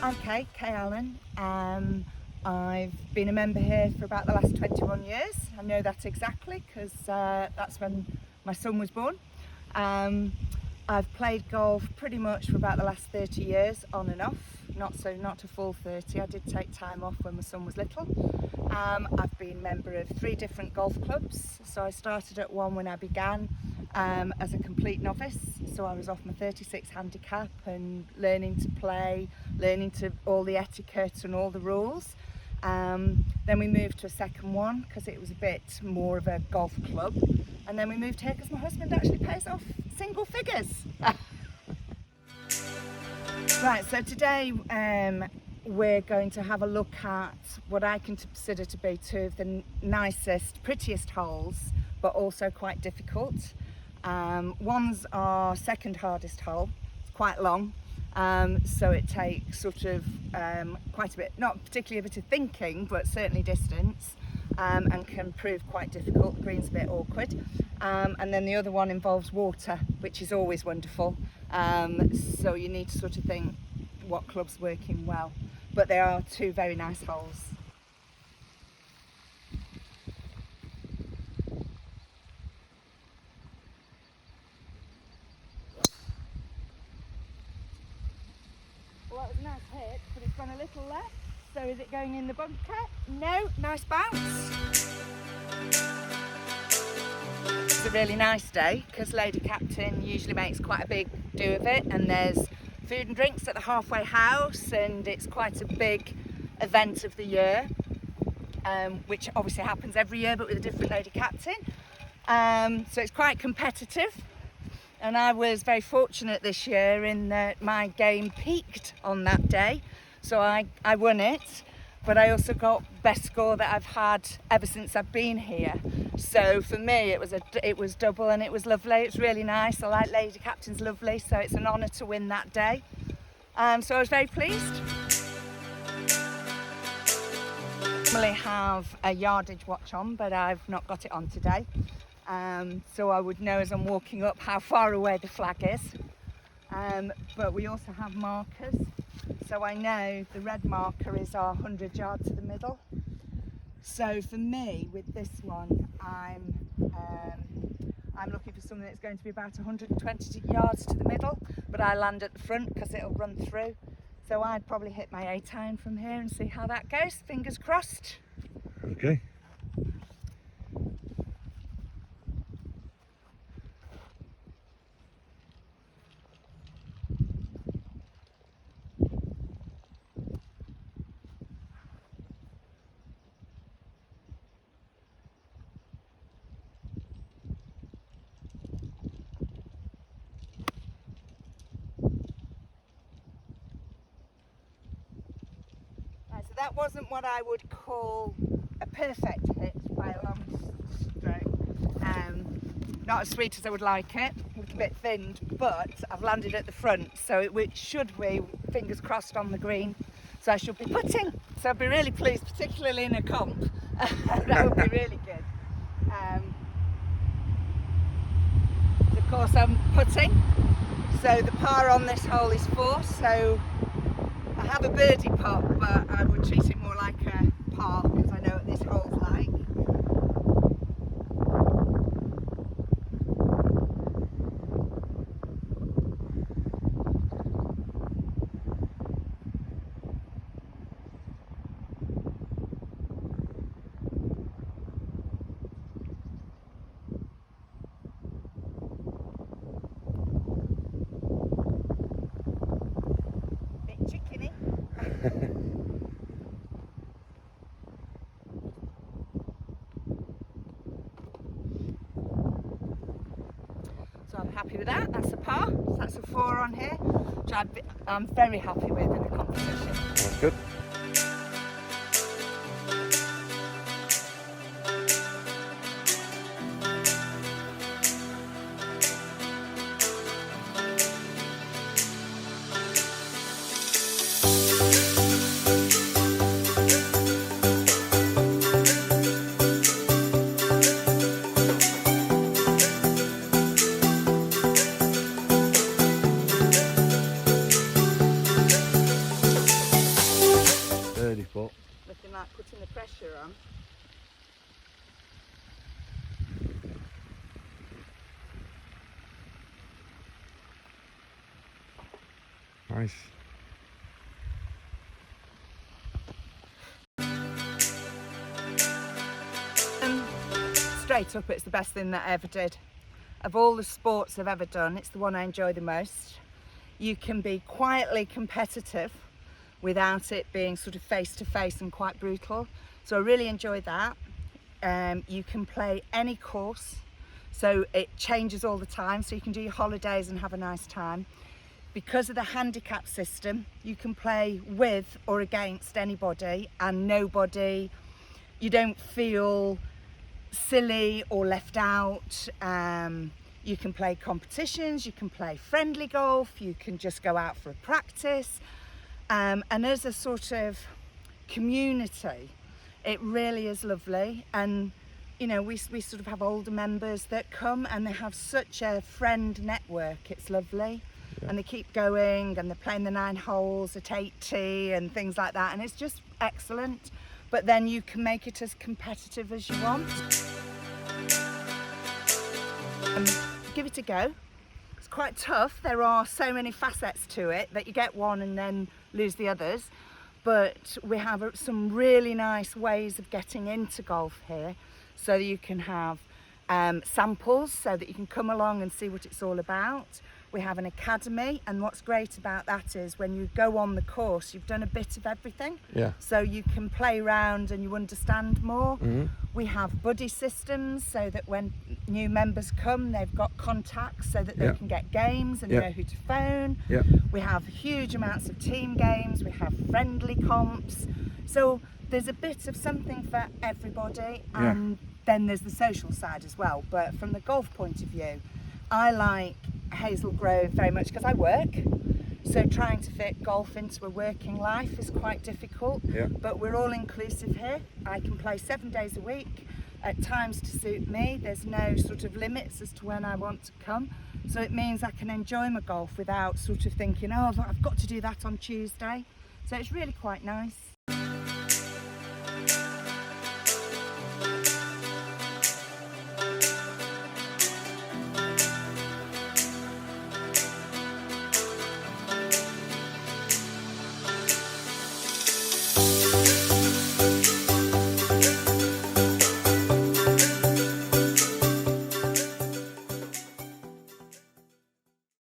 I'm Kay Allen. I've been a member here for about the last 21 years. I know that exactly because that's when my son was born. I've played golf pretty much for about the last 30 years, on and off. Not a full 30. I did take time off when my son was little. I've been a member of 3 different golf clubs. So I started at one when I began as a complete novice. So I was off my 36 handicap and learning to play, learning to all the etiquette and all the rules. Then we moved to a second one because it was a bit more of a golf club. And then we moved here because my husband actually pays off single figures. Right, so today we're going to have a look at what I consider to be 2 of the nicest, prettiest holes, but also quite difficult. One's our second hardest hole. It's quite long, so it takes sort of quite a bit, not particularly a bit of thinking, but certainly distance, and can prove quite difficult. The green's a bit awkward. And then the other one involves water, which is always wonderful. So you need to sort of think what club's working well. But they are 2 very nice holes. Well, that was a nice hit, but it's gone a little left. So is it going in the bunker? No, nice bounce. It's a really nice day because Lady Captain usually makes quite a big do of it, and there's food and drinks at the halfway house, and it's quite a big event of the year, which obviously happens every year but with a different Lady Captain. So it's quite competitive, and I was very fortunate this year in that my game peaked on that day, so I won it. But I also got best score that I've had ever since I've been here. So for me, it was double, and it was lovely. It's really nice. I like Lady Captain's lovely, so it's an honour to win that day. So I was very pleased. I normally have a yardage watch on, but I've not got it on today. So I would know as I'm walking up how far away the flag is. But we also have markers. So I know the red marker is our 100 yards to the middle. So for me, with this one, I'm looking for something that's going to be about 120 yards to the middle, but I land at the front because it'll run through. So I'd probably hit my A-iron from here and see how that goes. Fingers crossed. Okay. So that wasn't what I would call a perfect hit by a long stroke. Not as sweet as I would like it, a little bit thinned, but I've landed at the front, so it should be, fingers crossed, on the green. So I should be putting. So I'd be really pleased, particularly in a comp. That would be really good. Of course, I'm putting. So the par on this hole is 4, so I have a birdie putt, but I would treat it more like a par because I know what this hole's like. Bit chickeny. So I'm happy with that. That's a par. So that's a 4 on here, which I'm very happy with in a competition. That's good. without putting the pressure on. Nice. Straight up, it's the best thing that I ever did. Of all the sports I've ever done, it's the one I enjoy the most. You can be quietly competitive without it being sort of face to face and quite brutal. So I really enjoy that. You can play any course, so it changes all the time, so you can do your holidays and have a nice time. Because of the handicap system, you can play with or against anybody, and nobody, you don't feel silly or left out. You can play competitions, you can play friendly golf, you can just go out for a practice. And as a sort of community, it really is lovely. And you know, we sort of have older members that come and they have such a friend network. It's lovely. Yeah. And they keep going and they're playing the 9 holes at 8T and things like that, and it's just excellent. But then you can make it as competitive as you want. Give it a go. It's quite tough. There are so many facets to it that you get one and then lose the others. But we have some really nice ways of getting into golf here, so that you can have samples, so that you can come along and see what it's all about. We have an academy, and what's great about that is when you go on the course, you've done a bit of everything. Yeah. So you can play around and you understand more. Mm-hmm. We have buddy systems, so that when new members come, they've got contacts so that they can get games and know who to phone. Yeah. We have huge amounts of team games. We have friendly comps. So there's a bit of something for everybody, and then there's the social side as well. But from the golf point of view, I like Hazel Grove very much because I work, so trying to fit golf into a working life is quite difficult. Yeah. But we're all inclusive here. I can play 7 days a week at times to suit me. There's no sort of limits as to when I want to come, so it means I can enjoy my golf without sort of thinking, oh, I've got to do that on Tuesday. So it's really quite nice.